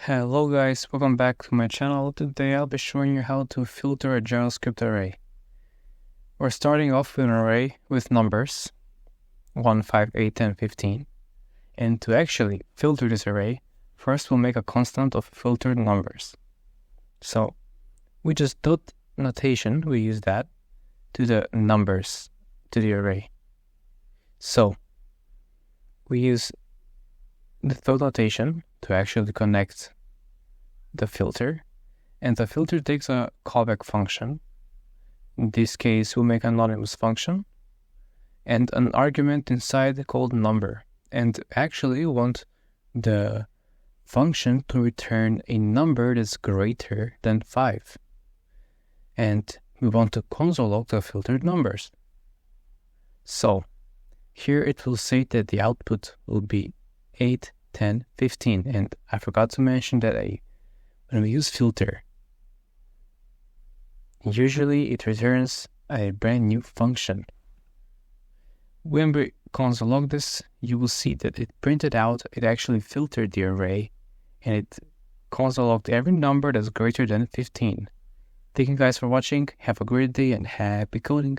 Hello guys, welcome back to my channel. Today I'll be showing you how to filter a JavaScript array. We're starting off with an array with numbers 1, 5, 8, 10, 15. And to actually filter this array, first we'll make a constant of filtered numbers. So we just dot notation, we use that to the numbers to the array. So we use the dot notation to actually connect the filter, and the filter takes a callback function. In this case, we'll make an anonymous function and an argument inside called number. And actually, we want the function to return a number that's greater than 5. And we want to console log the filtered numbers. So here it will say that the output will be 8, 10, 15. And I forgot to mention that when we use filter, usually it returns a brand new function. When we console log this, you will see that it printed out, it actually filtered the array, and it console logged every number that's greater than 15. Thank you guys for watching, have a great day and happy coding!